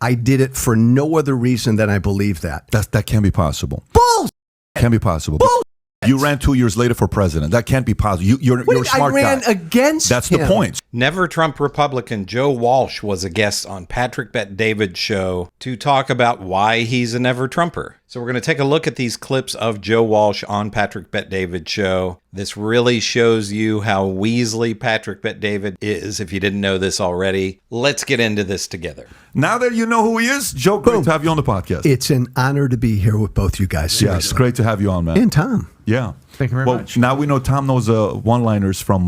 I did it for no other reason than I believe that. That can't be possible. Bull. Can't be possible. Bull. You ran 2 years later for president. That can't be possible. You're a smart guy. I ran against That's him. the point. Never Trump Republican Joe Walsh was a guest on Patrick Bet-David's show to talk about why he's a never Trumper. So we're going to take a look at these clips of Joe Walsh on Patrick Bet-David's show. This really shows you how Weasley Patrick Bet-David is, if you didn't know this already. Let's get into this together. Now that you know who he is, Joe, great to have you on the podcast. It's an honor to be here with both you guys. Yeah, it's great to have you on, man. And Tom. Yeah. Thank you very much. Now we know Tom knows one-liners from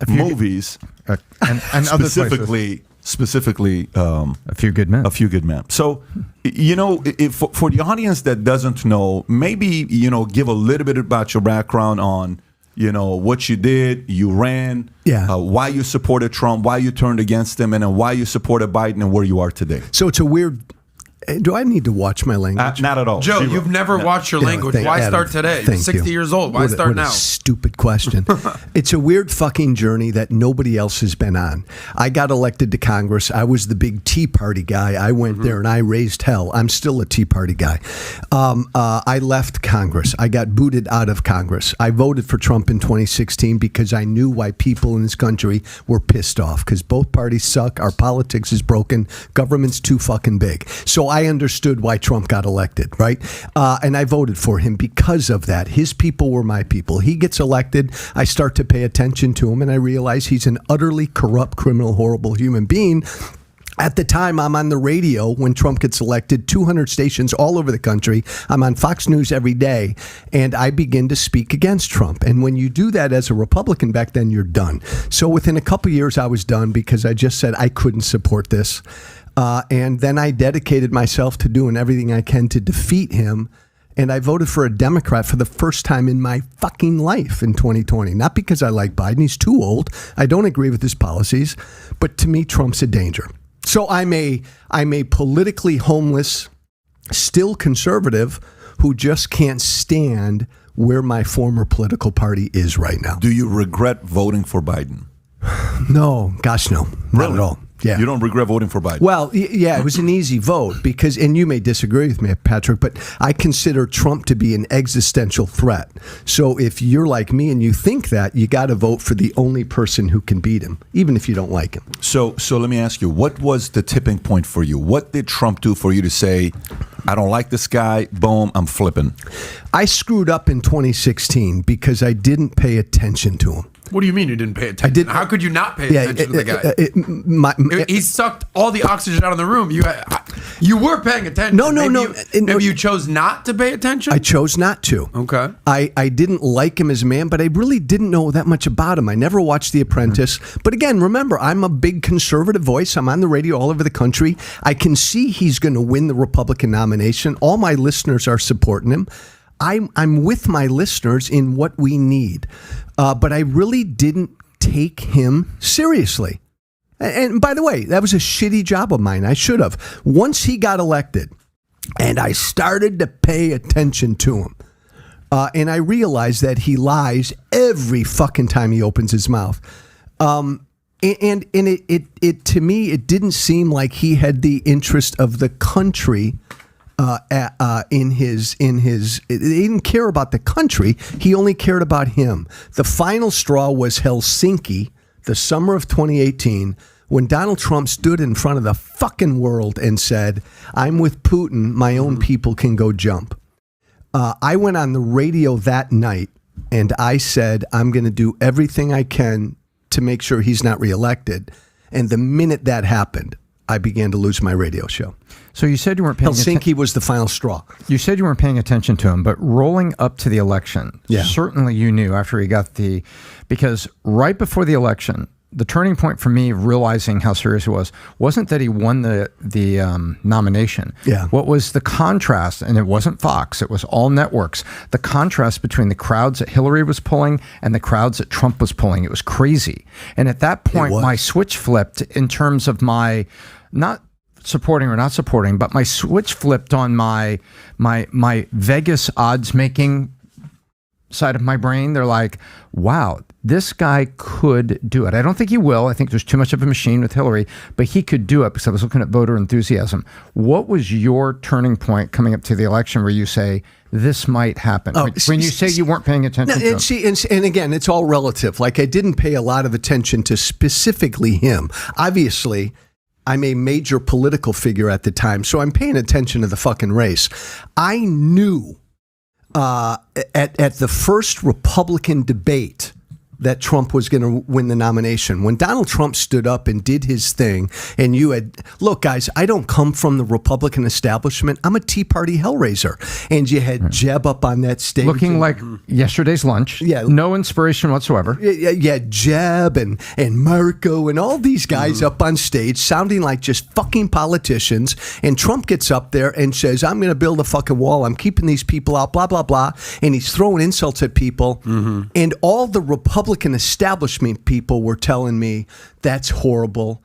movies, and other places. Specifically, A Few Good Men. A Few Good Men. So, for the audience that doesn't know, maybe, give a little bit about your background on, what you did, you ran, why you supported Trump, why you turned against him, and then why you supported Biden and where you are today. So it's a weird... Do I need to watch my language? Not at all. Joe, you've never watched your language. Why start today? You're 60 years old. Why start now? What a stupid question. It's a weird fucking journey that nobody else has been on. I got elected to Congress. I was the big Tea Party guy. I went there and I raised hell. I'm still a Tea Party guy. I left Congress. I got booted out of Congress. I voted for Trump in 2016 because I knew why people in this country were pissed off, because both parties suck. Our politics is broken. Government's too fucking big. So I understood why Trump got elected, right? And I voted for him because of that. His people were my people. He gets elected. I start to pay attention to him, and I realize he's an utterly corrupt, criminal, horrible human being. At the time, I'm on the radio when Trump gets elected, 200 stations all over the country. I'm on Fox News every day, and I begin to speak against Trump. And when you do that as a Republican back then, you're done. So within a couple years, I was done because I just said I couldn't support this. And then I dedicated myself to doing everything I can to defeat him. And I voted for a Democrat for the first time in my fucking life in 2020. Not because I like Biden. He's too old. I don't agree with his policies. But to me, Trump's a danger. So I'm a politically homeless, still conservative, who just can't stand where my former political party is right now. Do you regret voting for Biden? No. Gosh, no. Not at all. Yeah. You don't regret voting for Biden? Well, yeah, it was an easy vote because, and you may disagree with me, Patrick, but I consider Trump to be an existential threat. So if you're like me and you think that, you got to vote for the only person who can beat him, even if you don't like him. So let me ask you, what was the tipping point for you? What did Trump do for you to say, I don't like this guy, boom, I'm flipping? I screwed up in 2016 because I didn't pay attention to him. What do you mean you didn't pay attention? How could you not pay attention to the guy? He sucked all the oxygen out of the room. You were paying attention. No. Maybe you chose not to pay attention? I chose not to. Okay. I didn't like him as a man, but I really didn't know that much about him. I never watched The Apprentice. Mm-hmm. But again, remember, I'm a big conservative voice. I'm on the radio all over the country. I can see he's going to win the Republican nomination. All my listeners are supporting him. I'm with my listeners in what we need. But I really didn't take him seriously. And by the way, that was a shitty job of mine. I should have. Once he got elected and I started to pay attention to him, and I realized that he lies every fucking time he opens his mouth. And it to me, it didn't seem like he had the interest of the country he didn't care about the country. He only cared about him. The final straw was Helsinki, the summer of 2018, when Donald Trump stood in front of the fucking world and said, I'm with Putin, my own people can go jump. I went on the radio that night and I said, I'm going to do everything I can to make sure he's not reelected. And the minute that happened, I began to lose my radio show. So you said you weren't paying attention. Helsinki was the final straw. You said you weren't paying attention to him, but rolling up to the election, certainly you knew after he got because right before the election, the turning point for me realizing how serious it wasn't that he won the nomination. Yeah. What was the contrast, and it wasn't Fox, it was all networks, the contrast between the crowds that Hillary was pulling and the crowds that Trump was pulling. It was crazy. And at that point, my switch flipped in terms of my, not supporting or not supporting, but my switch flipped on my Vegas odds making side of my brain, they're like, wow, this guy could do it. I don't think he will. I think there's too much of a machine with Hillary, but he could do it because I was looking at voter enthusiasm. What was your turning point coming up to the election where you say, this might happen? When you say you weren't paying attention to him. And again, it's all relative. Like, I didn't pay a lot of attention to specifically him. Obviously, I'm a major political figure at the time, so I'm paying attention to the fucking race. I knew at the first Republican debate that Trump was going to win the nomination. When Donald Trump stood up and did his thing, and you had, look, guys, I don't come from the Republican establishment. I'm a Tea Party hellraiser. And you had Jeb up on that stage. Looking like yesterday's lunch. Yeah. No inspiration whatsoever. Yeah, Jeb and Marco and all these guys up on stage sounding like just fucking politicians. And Trump gets up there and says, I'm going to build a fucking wall. I'm keeping these people out, blah, blah, blah. And he's throwing insults at people. And all the Republican establishment people were telling me, that's horrible.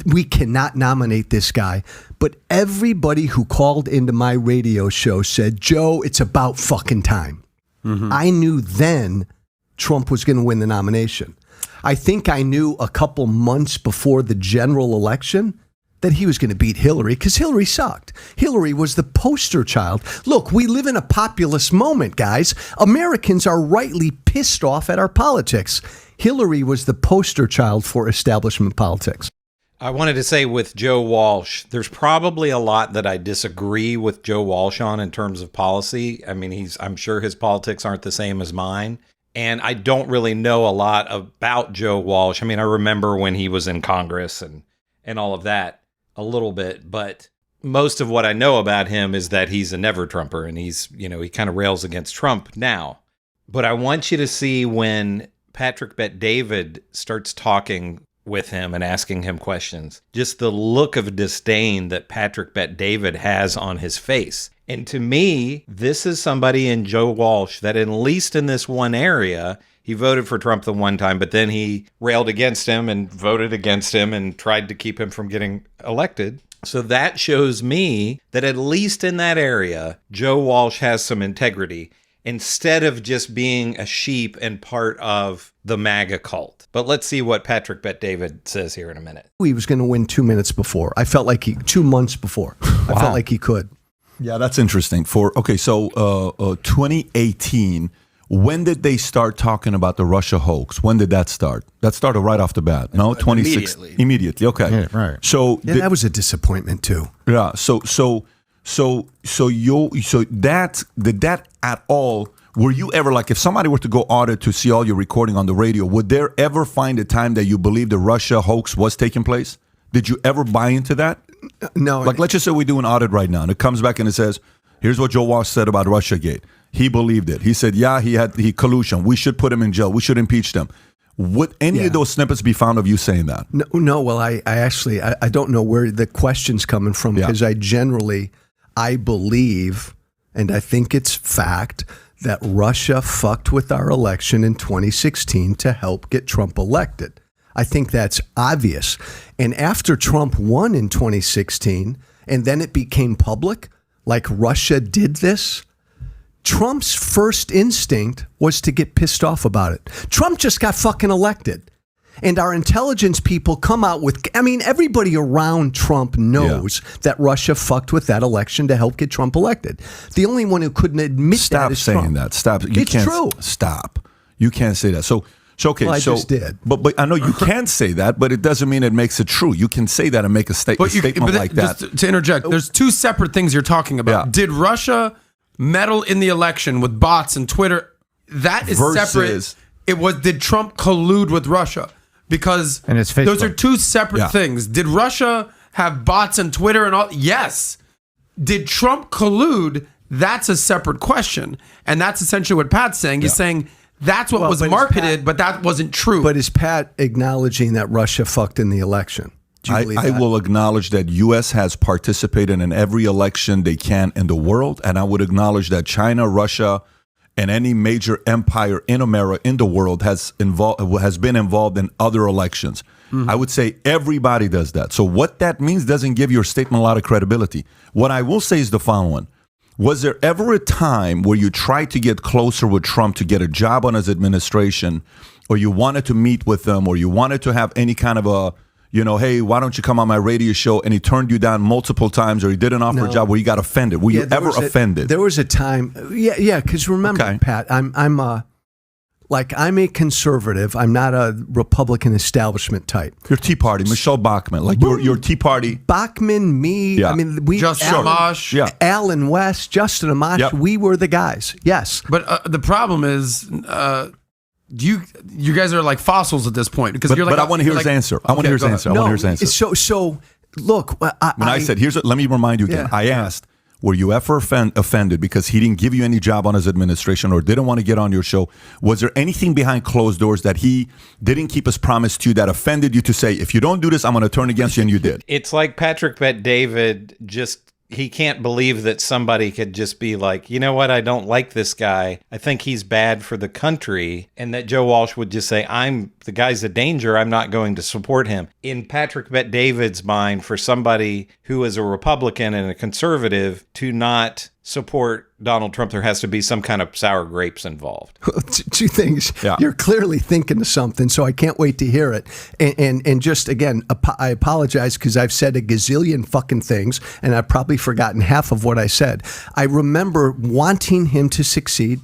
We cannot nominate this guy. But everybody who called into my radio show said, Joe, it's about fucking time. I knew then Trump was going to win the nomination. I think I knew a couple months before the general election that he was going to beat Hillary because Hillary sucked. Hillary was the poster child. Look, we live in a populist moment, guys. Americans are rightly pissed off at our politics. Hillary was the poster child for establishment politics. I wanted to say with Joe Walsh, there's probably a lot that I disagree with Joe Walsh on in terms of policy. I mean, I'm sure his politics aren't the same as mine. And I don't really know a lot about Joe Walsh. I mean, I remember when he was in Congress and all of that. A little bit, but most of what I know about him is that he's a never Trumper and he's, he kind of rails against Trump now. But I want you to see when Patrick Bet-David starts talking with him and asking him questions, just the look of disdain that Patrick Bet-David has on his face. And to me, this is somebody in Joe Walsh that, at least in this one area, he voted for Trump the one time, but then he railed against him and voted against him and tried to keep him from getting elected. So that shows me that at least in that area, Joe Walsh has some integrity instead of just being a sheep and part of the MAGA cult. But let's see what Patrick Bet-David says here in a minute. He was going to win 2 minutes before. I felt like 2 months before. I felt like he could. Yeah, that's interesting. So 2018, when did they start talking about the Russia hoax? When did that start? That started right off the bat. No, 2016. Immediately. Okay. Yeah, right. So that was a disappointment too. Yeah. So did that at all? Were you ever like, if somebody were to go audit to see all your recording on the radio, would there ever find a time that you believe the Russia hoax was taking place? Did you ever buy into that? No. Like, let's just say we do an audit right now, and it comes back and it says, here's what Joe Walsh said about Russiagate. He believed it. He said, yeah, he collusion. We should put him in jail. We should impeach them. Would any of those snippets be found of you saying that? No. Well, I actually don't know where the question's coming from because I believe, and I think it's fact, that Russia fucked with our election in 2016 to help get Trump elected. I think that's obvious. And after Trump won in 2016, and then it became public, like Russia did this, Trump's first instinct was to get pissed off about it. Trump just got fucking elected. And our intelligence people come out with, everybody around Trump knows that Russia fucked with that election to help get Trump elected. The only one who couldn't admit that is Trump. Stop saying that. Stop. It's true. Stop. You can't say that. So okay. Well, I just did. But I know you can say that, but it doesn't mean it makes it true. You can say that and make a statement like that. Just to interject, there's two separate things you're talking about. Yeah. Did Russia meddle in the election with bots and Twitter? That is separate. Did Trump collude with Russia? Because those are two separate things. Did Russia have bots and Twitter and all? Yes. Did Trump collude? That's a separate question. And that's essentially what Pat's saying. He's saying that's what was marketed, but that wasn't true. But is Pat acknowledging that Russia fucked in the election? Do you believe that? I will acknowledge that U.S. has participated in every election they can in the world. And I would acknowledge that China, Russia, and any major empire in America, in the world, has been involved in other elections. I would say everybody does that. So what that means doesn't give your statement a lot of credibility. What I will say is the following. Was there ever a time where you tried to get closer with Trump to get a job on his administration, or you wanted to meet with him, or you wanted to have any kind of a, hey, why don't you come on my radio show? And he turned you down multiple times, or he didn't offer a job where you got offended. Were you ever offended? There was a time. Yeah. Because remember, Pat, I'm a conservative. I'm not a Republican establishment type. Your Tea Party, Michelle Bachmann, like your Tea Party. Bachmann, me. Yeah. I mean, Justin Amash, Alan West, Justin Amash. Yep. We were the guys. Yes. But the problem is, you guys are like fossils at this point because you're like. But I want to hear his answer. I want to hear his answer. I want to hear his answer. So look. When I said, let me remind you again. Yeah. I asked, were you ever offended because he didn't give you any job on his administration or didn't want to get on your show? Was there anything behind closed doors that he didn't keep his promise to you that offended you to say, if you don't do this, I'm going to turn against you, and you did? It's like Patrick Bet-David he can't believe that somebody could just be like, you know what, I don't like this guy. I think he's bad for the country. And that Joe Walsh would just say, the guy's a danger. I'm not going to support him. In Patrick Bet-David's mind, for somebody who is a Republican and a conservative to not support Donald Trump, there has to be some kind of sour grapes involved. Two things. Yeah. You're clearly thinking of something, so I can't wait to hear it. And just, again, I apologize because I've said a gazillion fucking things, and I've probably forgotten half of what I said. I remember wanting him to succeed.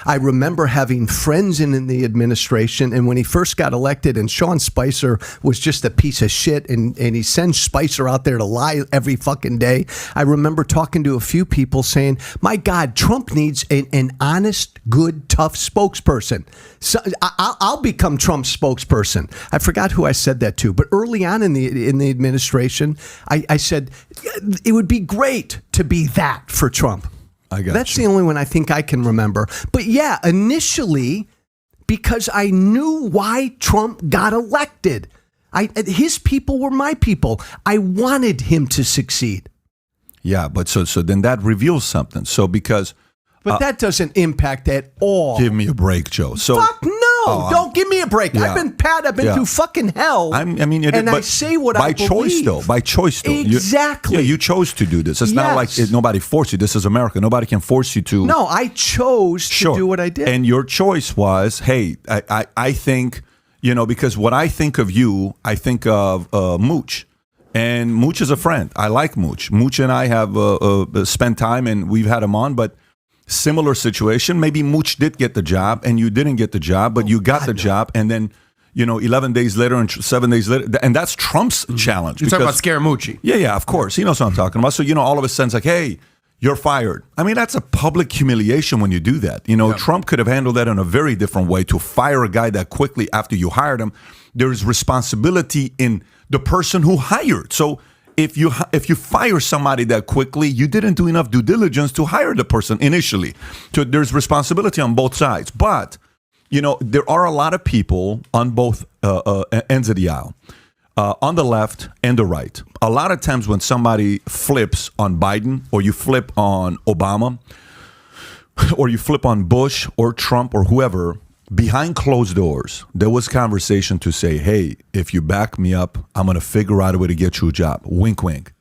I remember having friends in the administration, and when he first got elected and Sean Spicer was just a piece of shit, and he sends Spicer out there to lie every fucking day. I remember talking to a few people saying, my God, Trump needs an honest, good, tough spokesperson. So I'll become Trump's spokesperson. I forgot who I said that to, but early on in the administration, I said it would be great to be that for Trump. That's the only one I think I can remember. But yeah, initially, because I knew why Trump got elected. His people were my people. I wanted him to succeed. Yeah, but so then that reveals something. So because... But that doesn't impact at all. Give me a break, Joe. Fuck no! Don't give me a break. Yeah. I've been through fucking hell. I say what I believe. By choice, though. Exactly. You chose to do this. It's not like nobody forced you. This is America. Nobody can force you to. No, I chose to do what I did. And your choice was, hey, I think, because what I think of you, I think of Mooch. And Mooch is a friend. I like Mooch. Mooch and I have spent time, and we've had him on, but similar situation. Maybe Mooch did get the job and you didn't get the job, but you got the job. And then, 11 days later and 7 days later, and that's Trump's challenge. You're talking about Scaramucci. Yeah, of course. He knows what I'm talking about. So, all of a sudden it's like, hey, you're fired. I mean, that's a public humiliation when you do that. Trump could have handled that in a very different way. To fire a guy that quickly after you hired him, there is responsibility in the person who hired. So if you fire somebody that quickly, you didn't do enough due diligence to hire the person initially. So there's responsibility on both sides. But, there are a lot of people on both ends of the aisle, on the left and the right. A lot of times when somebody flips on Biden, or you flip on Obama, or you flip on Bush or Trump or whoever, behind closed doors, there was conversation to say, hey, if you back me up, I'm going to figure out a way to get you a job. Wink, wink.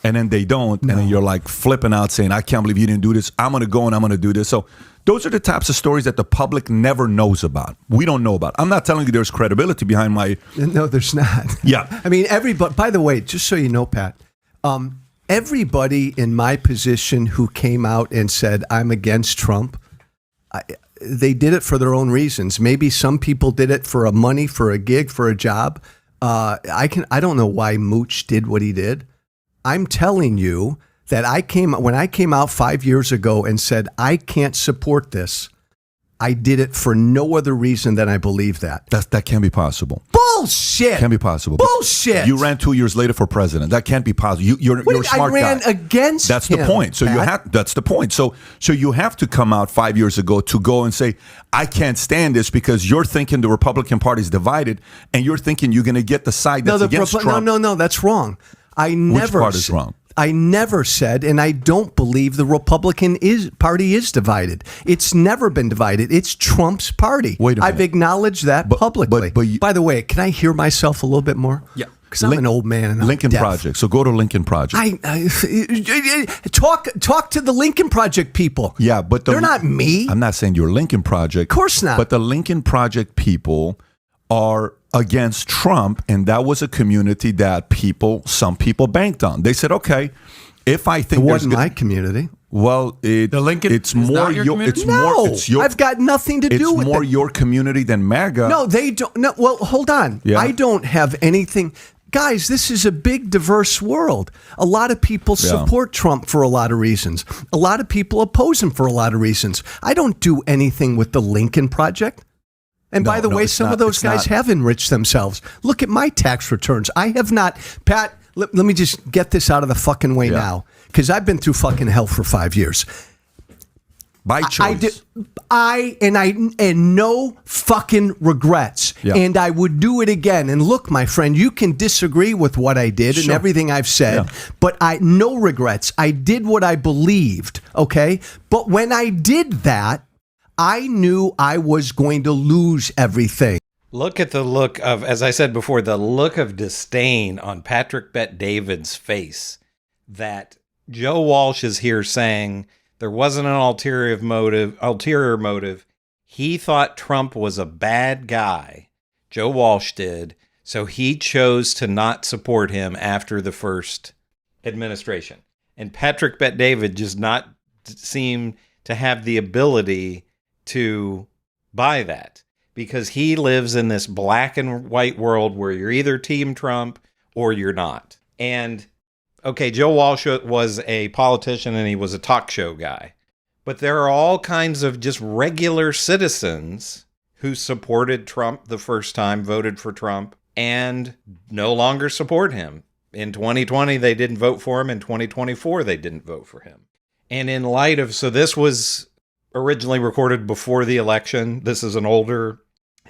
And then they don't. No. And then you're like flipping out saying, I can't believe you didn't do this. I'm going to go and I'm going to do this. So those are the types of stories that the public never knows about. We don't know about. I'm not telling you there's credibility behind my... No, there's not. Yeah. I mean, everybody, by the way, just so you know, Pat, everybody in my position who came out and said, I'm against Trump, they did it for their own reasons. Maybe some people did it for money, for a gig, for a job. I don't know why Mooch did what he did. I'm telling you that when I came out 5 years ago and said, I can't support this, I did it for no other reason than I believe that. That can't be possible. Bullshit. Can't be possible. Bullshit. You ran 2 years later for president. That can't be possible. You're a smart guy. I ran against That's him, the point. So that's the point. So you have to come out 5 years ago to go and say, I can't stand this because you're thinking the Republican Party is divided and you're thinking you're going to get the side that's against Trump. No, that's wrong. Which part is wrong? I never said, and I don't believe the Republican Party is divided. It's never been divided. It's Trump's party. Wait a minute. I've acknowledged that publicly. By the way, can I hear myself a little bit more? Yeah. Because I'm an old man. And Lincoln I'm deaf. Project. So go to Lincoln Project. Talk to the Lincoln Project people. Yeah, but they're not me. I'm not saying you're Lincoln Project. Of course not. But the Lincoln Project people are against Trump, and that was a community that some people banked on. They said, okay, if I think it wasn't my community. Well, the Lincoln it's more your your community? it's your I've got nothing to do with it. It's more your community than MAGA. No, they don't. No, well, hold on. Yeah. I don't have anything. Guys, this is a big, diverse world. A lot of people support Trump for a lot of reasons. A lot of people oppose him for a lot of reasons. I don't do anything with the Lincoln Project. And by the way, some of those guys have enriched themselves. Look at my tax returns. I have not. Pat, let me just get this out of the fucking way now, because I've been through fucking hell for 5 years. By choice. And no fucking regrets. Yeah. And I would do it again. And look, my friend, you can disagree with what I did and everything I've said, but no regrets. I did what I believed, okay? But when I did that, I knew I was going to lose everything. Look at the look of, as I said before, the look of disdain on Patrick Bet-David's face that Joe Walsh is here saying there wasn't an ulterior motive. He thought Trump was a bad guy. Joe Walsh did. So he chose to not support him after the first administration. And Patrick Bet-David does not seem to have the ability to buy that, because he lives in this black and white world where you're either Team Trump or you're not. And okay, Joe Walsh was a politician and he was a talk show guy, but there are all kinds of just regular citizens who supported Trump the first time, voted for Trump, and no longer support him. In 2020, they didn't vote for him. In 2024, they didn't vote for him. And in light of, so this was originally recorded before the election. This is an older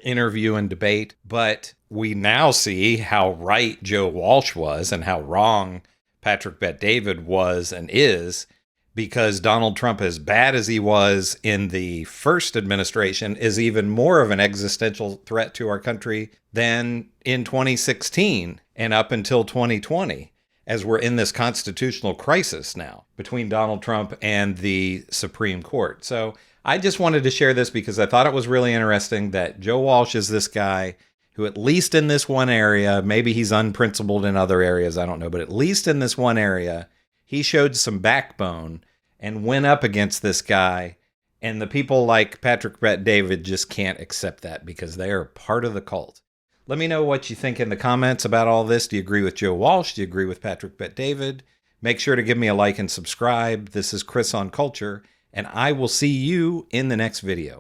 interview and debate, but we now see how right Joe Walsh was and how wrong Patrick Bet-David was and is, because Donald Trump, as bad as he was in the first administration, is even more of an existential threat to our country than in 2016 and up until 2020, as we're in this constitutional crisis now between Donald Trump and the Supreme Court. So I just wanted to share this because I thought it was really interesting that Joe Walsh is this guy who, at least in this one area, maybe he's unprincipled in other areas, I don't know, but at least in this one area, he showed some backbone and went up against this guy. And the people like Patrick Bet-David just can't accept that because they are part of the cult. Let me know what you think in the comments about all this. Do you agree with Joe Walsh? Do you agree with Patrick Bet-David? Make sure to give me a like and subscribe. This is Chris on Culture, and I will see you in the next video.